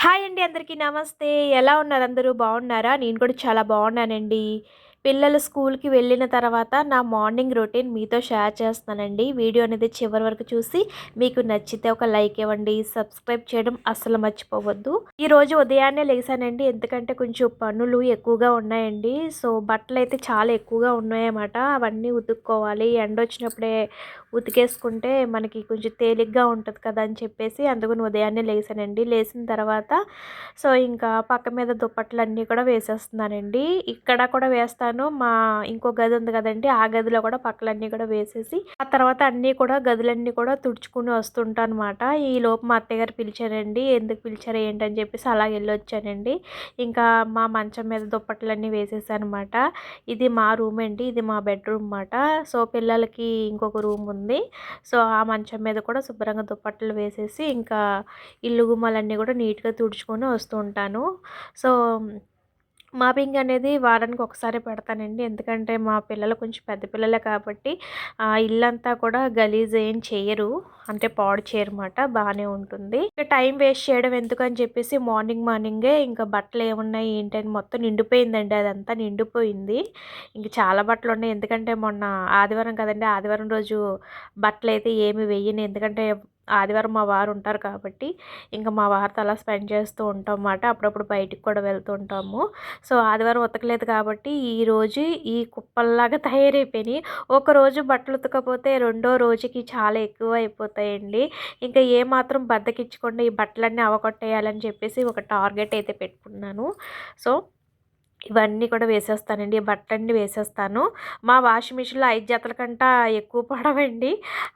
Hi అండి. అందరికీ నమస్తే. ఎలా ఉన్నారు అందరూ? బాగున్నారా? నేను కూడా చాలా బాగున్నానండి. పిల్లలు స్కూల్‌కి వెళ్ళిన తర్వాత నా మార్నింగ్ రొటీన్ మీతో షేర్ చేస్తున్నానండి. వీడియో అనేది చివరి వరకు చూసి మీకు నచ్చితే ఒక లైక్ ఇవ్వండి. సబ్స్క్రైబ్ చేయడం అస్సలు మర్చిపోవద్దు. ఈరోజు ఉదయాన్నే లెగిసానండి. ఎందుకంటే కొంచెం పనులు ఎక్కువగా ఉన్నాయండి. సో, బట్టలైతే చాలా ఎక్కువగా ఉన్నాయన్నమాట. అవన్నీ ఉతుక్కోవాలి. ఎండొచ్చినప్పుడే ఉతికేసుకుంటే మనకి కొంచెం తేలిగ్గా ఉంటది కదా అని చెప్పేసి అందుకని ఉదయాన్నే లేసానండి. లేసిన తర్వాత సో, ఇంకా పక్క మీద దుప్పట్లన్నీ కూడా వేసేస్తున్నానండి. ఇక్కడ కూడా వేస్తాను. ఇంకో గది ఉంది కదండీ! ఆ గదిలో కూడా పక్కలన్నీ కూడా వేసేసి, ఆ తర్వాత అన్నీ కూడా గదులన్నీ కూడా తుడుచుకొని వస్తుంటానమాట. ఈలోపు మా అత్తయ్యగారు పిలిచారండి. ఎందుకు పిలిచారు ఏంటని చెప్పేసి అలా ఎళ్ళొచ్చానండి. ఇంకా మా మంచం మీద దుప్పట్లన్నీ వేసేసానమాట. ఇది మా రూమ్ అండి. ఇది మా బెడ్‌రూమ్ మాట. సో, పిల్లలకి ఇంకొక రూమ్ ఉంది. సో, ఆ మంచం మీద కూడా శుభ్రంగా దుప్పట్లు వేసేసి ఇంకా ఇల్లు గుమ్మాలన్నీ కూడా నీట్‌గా తుడుచుకొని వస్తూ ఉంటాను. సో, మాపింగ్ అనేది వారానికి ఒకసారి పెడతానండి. ఎందుకంటే మా పిల్లలు కొంచెం పెద్ద పిల్లలే కాబట్టి ఇల్లంతా కూడా గలీజ్ ఏం చెయ్యరు. అంటే పాడు చేయరమాట. బానే ఉంటుంది. ఇక టైం వేస్ట్ చేయడం ఎందుకని చెప్పేసి మార్నింగే ఇంకా బట్టలు ఏమున్నాయి ఏంటి అని మొత్తం నిండిపోయిందండి. అదంతా నిండిపోయింది. ఇంక చాలా బట్టలున్నాయి. ఎందుకంటే మొన్న ఆదివారం కదండీ! ఆదివారం రోజు బట్టలైతే ఏమి వెయ్యను. ఎందుకంటే ఆదివారం మా వారు ఉంటారు కాబట్టి ఇంకా మా వారితో అలా స్పెండ్ చేస్తూ ఉంటాం మాట. అప్పుడప్పుడు బయటికి కూడా వెళ్తూ ఉంటాము. సో, ఆదివారం ఉతకలేదు కాబట్టి ఈరోజు ఈ కుప్పల్లాగా తయారైపోయినాయి. ఒకరోజు బట్టలు ఉతకకపోతే రెండో రోజుకి చాలా ఎక్కువ అయిపోతాయండి. ఇంకా ఏమాత్రం బద్ధకిచ్చకుండా ఈ బట్టలన్నీ అవగొట్టేయాలని చెప్పేసి ఒక టార్గెట్ అయితే పెట్టుకున్నాను. సో, ఇవన్నీ కూడా వేసేస్తానండి. బట్టలన్నీ వేసేస్తాను. మా వాషింగ్ మిషన్‌లో 5 జతల కంటా ఎక్కువ పడవండి.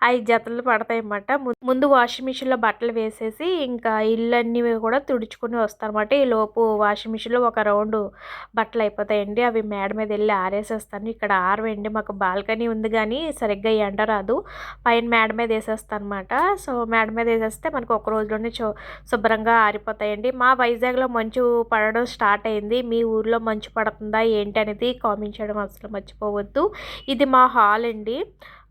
5 జతలు పడతాయన్నమాట. ముందు వాషింగ్ మిషన్‌లో బట్టలు వేసేసి ఇంకా ఇల్లన్నీ కూడా తుడుచుకొని వస్తానమాట. ఈలోపు వాషింగ్ మిషన్‌లో ఒక రౌండు బట్టలు అయిపోతాయండి. అవి మేడ మీద ఎళ్లి ఆరేసేస్తాను. ఇక్కడ ఆరవండి. మాకు బాల్కనీ ఉంది గానీ సరిగ్గా ఎండ రాదు. పైన మేడ మీద ఏసేస్తానమాట. సో, మేడ మీద ఏసేస్తే మనకు ఒక రోజులోనే శుభ్రంగా ఆరిపోతాయండి. మా వైజాగ్‌లో మంచు పడడం స్టార్ట్ అయింది. మీ ఊర్లో మంచు పడుతుందా ఏంటి అనేది కామెంట్ చేయడం అసలు మర్చిపోవద్దు. ఇది మా హాల్ అండి.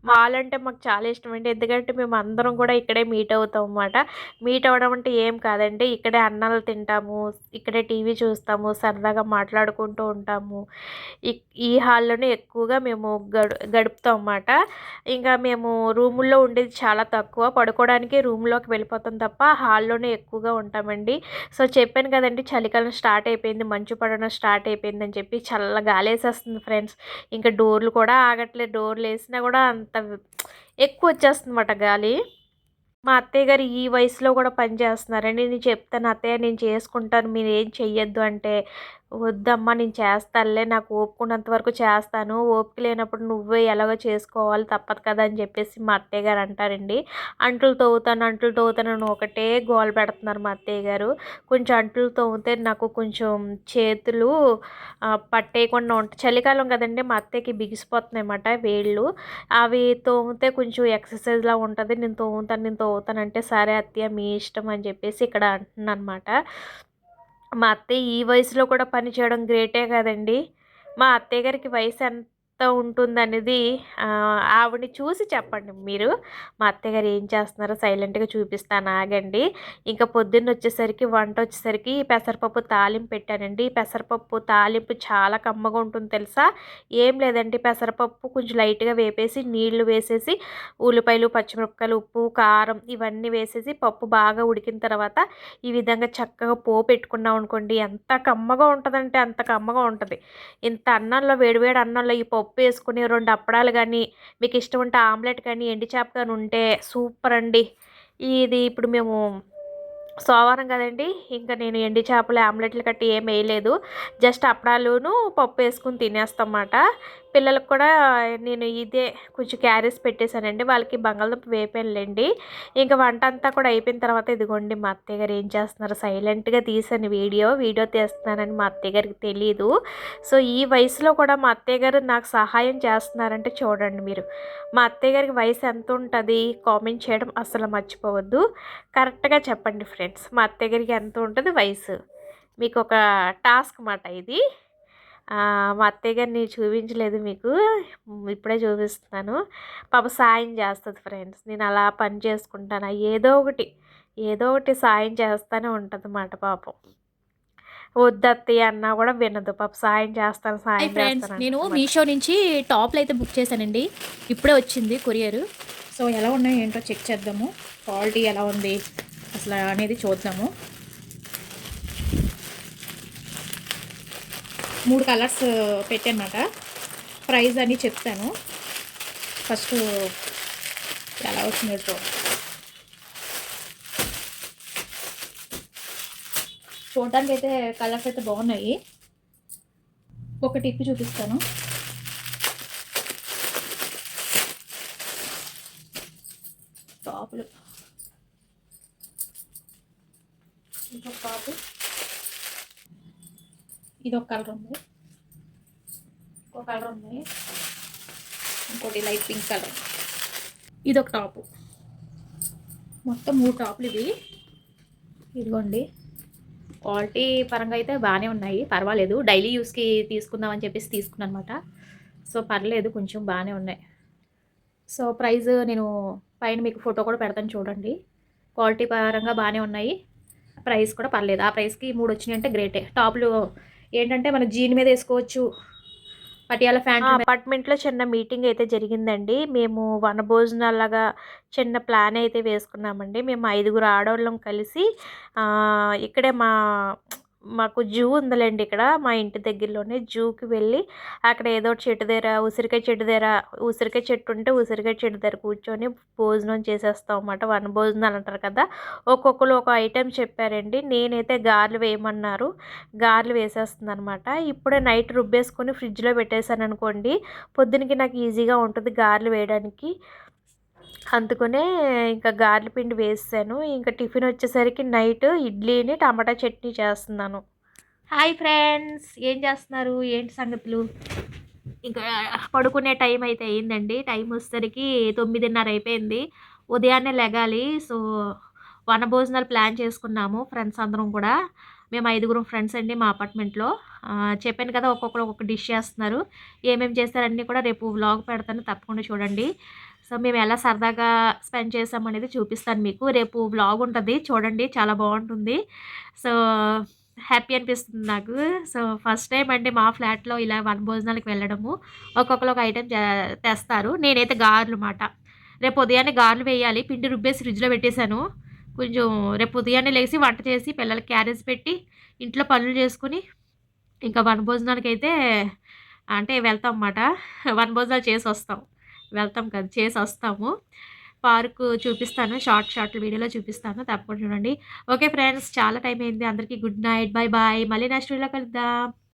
హాల్ అంటే మాకు చాలా ఇష్టమండి. ఎందుకంటే మేమందరం కూడా ఇక్కడే మీట్ అవుతాం అన్నమాట. మీట్ అవ్వడం అంటే ఏం కాదండి. ఇక్కడే అన్నాలు తింటాము. ఇక్కడే టీవీ చూస్తాము. సరదాగా మాట్లాడుకుంటూ ఉంటాము. ఈ ఈ హాల్లోనే ఎక్కువగా మేము గడుపుతాం అన్నమాట. ఇంకా మేము రూముల్లో ఉండేది చాలా తక్కువ. పడుకోవడానికి రూమ్‌లోకి వెళ్ళిపోతాం తప్ప హాల్లోనే ఎక్కువగా ఉంటామండి. సో, చెప్పాను కదండీ! చలికాలం స్టార్ట్ అయిపోయింది. మంచు పడడం స్టార్ట్ అయిపోయిందని చెప్పి. చల్ల గాలేసేస్తుంది ఫ్రెండ్స్. ఇంకా డోర్లు కూడా ఆగట్లేదు. డోర్‌లేసినా కూడా అంత ఎక్కువొచ్చేస్తుందన్నమాట గాలి. మా అత్తయ్య గారు ఈ వయసులో కూడా పని చేస్తున్నారండి. నేను చెప్తాను, "అత్తయ్య నేను చేసుకుంటాను. మీరేం చెయ్యొద్దు" అంటే, "వద్దమ్మా నేను చేస్తానులే. నాకు ఓపిక ఉన్నంత వరకు చేస్తాను. ఓపిక లేనప్పుడు నువ్వే ఎలాగో చేసుకోవాలి తప్పదు కదా!" అని చెప్పేసి మా అత్తయ్య గారు అంటారండి. అంట్లు తోముతాను అని ఒకటే గోల పెడుతున్నారు మా అత్తయ్య గారు. కొంచెం అంట్లు తోమితే నాకు కొంచెం చేతులు పట్టేయకుండా ఉంటాయి. చలికాలం కదండీ! మా అత్తయ్యకి బిగిసిపోతున్నాయన్నమాట వేళ్ళు. అవి తోమితే కొంచెం ఎక్సర్సైజ్‌లా ఉంటది. నేను తోముతానంటే, "సరే అత్తయ్య మీ ఇష్టం" అని చెప్పేసి ఇక్కడ అంటున్నానన్నమాట. మా అత్తయ్య ఈ వయసులో కూడా పని చేయడం గ్రేటే కదండీ! మా అత్తయ్య గారికి వయసు ఎంత ఉంటుందనేది ఆవిడని చూసి చెప్పండి మీరు. మా అత్తయ్య గారు ఏం చేస్తున్నారో సైలెంట్‌గా చూపిస్తాను ఆగండి. ఇంకా పొద్దున్నొచ్చేసరికి వంటొచ్చేసరికి పెసరపప్పు తాలింపు పెట్టానండి. పెసరపప్పు తాలింపు చాలా కమ్మగా ఉంటుంది తెలుసా? ఏం లేదండి, పెసరపప్పు కొంచెం లైట్‌గా వేపేసి, నీళ్లు వేసేసి, ఉల్లిపాయలు, పచ్చిమిరపకాయలు, ఉప్పు, కారం ఇవన్నీ వేసేసి పప్పు బాగా ఉడికిన తర్వాత ఈ విధంగా చక్కగా పోపెట్టుకున్నామనుకోండి, ఎంత కమ్మగా ఉంటదంటే అంత కమ్మగా ఉంటది. ఇంత అన్నంలో వేడి వేడి అన్నంలో ఈ పప్పేసుకొని 2 అప్పడాలు గానీ, మీకిష్టం ఉంటే ఆమ్లెట్ కానీ, ఎండు చేప గాని ఉంటే సూపర్ అండి. ఇది ఇప్పుడు మేము సోమవారం కదండీ! ఇంక నేను ఎండు చేపలు ఆమ్లెట్‌లు గట్ట ఏమెయలేదు. జస్ట్ అప్పడాలును, పప్పేసుకొని తినేస్తాంమాట. పిల్లలకి కూడా నేను ఇదే కొంచెం క్యారేజ్ పెట్టేసానండి. వాళ్ళకి బంగాళదుంప వేపానులెండి. ఇంక వంటంతా కూడా అయిపోయిన తర్వాత ఇదిగోండి మా అత్తయ్య గారు ఏం చేస్తున్నారు, సైలెంట్‌గా తీశాను వీడియో. వీడియో తీస్తున్నానని మా అత్తయ్య గారికి తెలీదు. సో, ఈ వయసులో కూడా మా అత్తయ్య గారు నాకు సహాయం చేస్తున్నారంటే చూడండి మీరు. మా అత్తయ్య గారికి వయసు ఎంతుంటది? కామెంట్ చేయడం అస్సలు మర్చిపోవద్దు. కరెక్ట్‌గా చెప్పండి ఫ్రెండ్స్. మా అత్తయ్య గారికి ఎంత ఉంటది వయసు? మీకొక టాస్క్ మాట ఇది. మా అత్తయ్య గారిని చూపించలేదు మీకు. ఇప్పుడే చూపిస్తున్నాను. పాపం సాయం చేస్తది ఫ్రెండ్స్. నేను అలా పని చేసుకుంటాను. ఏదో ఒకటి ఏదో ఒకటి సాయం చేస్తూనే ఉంటదన్నమాట పాపం. వద్దత్తయ్య అన్నా కూడా వినదు. పాపం సాయం చేస్తాను, హాయ్ సాయం ఫ్రెండ్స్, చేస్తాను నేను అంటదన్నమాట. మీషో నుంచి టాప్లు అయితే బుక్ చేశానండి. ఇప్పుడే వచ్చింది కొరియర్. సో ఎలా ఉన్నాయో ఏంటో చెక్ చేద్దాము. క్వాలిటీ ఎలా ఉంది అసలు అనేది చూద్దాము. 3 కలర్స్ పెట్టానమాట. ప్రైస్ అని చెప్తాను. ఫస్ట్ ఎలా వచ్చిందో చూడడానికి అయితే కలర్స్ అయితే బాగున్నాయి. ఒకటి ఇప్పి చూపిస్తాను. టాపులు ఇంకొక టాపు, ఇది ఒక కలర్ ఉంది, ఇంకో కలర్ ఉంది, ఇంకోటి లైట్ పింక్ కలర్, ఇది ఒక టాపు. మొత్తం 3 టాపులు ఇవి. ఇదిగోండి, క్వాలిటీ పరంగా అయితే బాగానే ఉన్నాయి, పర్వాలేదు. డైలీ యూస్కి తీసుకుందామని చెప్పేసి తీసుకున్నాను అనమాట. సో పర్లేదు, కొంచెం బాగానే ఉన్నాయి. సో ప్రైస్ నేను పైన మీకు ఫోటో కూడా పెడతాను చూడండి. క్వాలిటీ పరంగా బాగానే ఉన్నాయి, ప్రైస్ కూడా పర్లేదు. ఆ ప్రైస్కి 3 వచ్చినాయి అంటే గ్రేటే. టాప్లు ఏంటంటే మన జీన్ మీద వేసుకోవచ్చు, పటియాల ప్యాంట్లు. అపార్ట్మెంట్లో చిన్న మీటింగ్ అయితే జరిగిందండి. మేము వనభోజనాల్లాగా చిన్న ప్లాన్ అయితే వేసుకున్నామండి. మేము 5 ఆడోళ్ళం కలిసి ఇక్కడే మాకు జూ ఉందిలేండి. ఇక్కడ మా ఇంటి దగ్గరలోనే జూకి వెళ్ళి అక్కడ ఏదో చెట్టు దగ్గర ఉసిరికాయ చెట్టు ఉంటే ఉసిరికాయ చెట్టు దగ్గర కూర్చొని భోజనం చేసేస్తాం అన్నమాట. వనభోజనాలు అంటారు కదా, ఒక్కొక్కరు ఒక ఐటెం చెప్పారండి. నేనైతే గారెలు వేయమన్నారు, గారెలు వేసేస్తుంది అనమాట. ఇప్పుడే నైట్ రుబ్బేసుకొని ఫ్రిడ్జ్లో పెట్టేశాను అనుకోండి, పొద్దునకి నాకు ఈజీగా ఉంటుంది గారెలు వేయడానికి. అందుకనే ఇంకా గారెల పిండి వేసాను. ఇంకా టిఫిన్ వచ్చేసరికి నైట్ ఇడ్లీని టమాటా చట్నీ చేస్తున్నాను. హాయ్ ఫ్రెండ్స్, ఏం చేస్తున్నారు, ఏంటి సంగతులు? ఇంకా పడుకునే టైం అయితే అయిందండి. టైం వచ్చేసరికి 9:30 అయిపోయింది. ఉదయాన్నే లెగాలి. సో వనభోజనాలు ప్లాన్ చేసుకున్నాము ఫ్రెండ్స్ అందరం కూడా. మేము 5 ఫ్రెండ్స్ అండి మా అపార్ట్మెంట్లో. చెప్పాను కదా, ఒక్కొక్కరు ఒక్కొక్క డిష్ చేస్తున్నారు. ఏమేమి చేస్తారన్నీ కూడా రేపు వ్లాగ్ పెడతాను, తప్పకుండా చూడండి. సో మేము ఎలా సరదాగా స్పెండ్ చేసామనేది చూపిస్తాను మీకు. రేపు వ్లాగ్ ఉంటుంది చూడండి, చాలా బాగుంటుంది. సో హ్యాపీ అనిపిస్తుంది నాకు. సో ఫస్ట్ టైం అండి మా ఫ్లాట్లో ఇలా వనభోజనాలకు వెళ్ళడము. ఒక్కొక్కరు ఒక ఐటెం తెస్తారు. నేనైతే గారెలు మాట. రేపు ఉదయాన్నే గారెలు వేయాలి. పిండి రుబ్బేసి ఫ్రిడ్జ్లో పెట్టేశాను. కొంచెం రేపు ఉదయాన్నే లేచి వంట చేసి పిల్లలకి క్యారేజ్ పెట్టి ఇంట్లో పనులు చేసుకుని ఇంకా వనభోజనాలకైతే అంటే వెళ్తాం అన్నమాట. వనభోజనాలు చేసి వస్తాం, వెళ్తాం కదా, చేసి వస్తాము. పార్కు చూపిస్తాను, షార్ట్ వీడియోలో చూపిస్తాను, తప్పకుండా చూడండి. ఓకే ఫ్రెండ్స్, చాలా టైం అయింది. అందరికీ గుడ్ నైట్, బాయ్ బాయ్. మళ్ళీ నెక్స్ట్ వీడియోలో కలుద్దాం.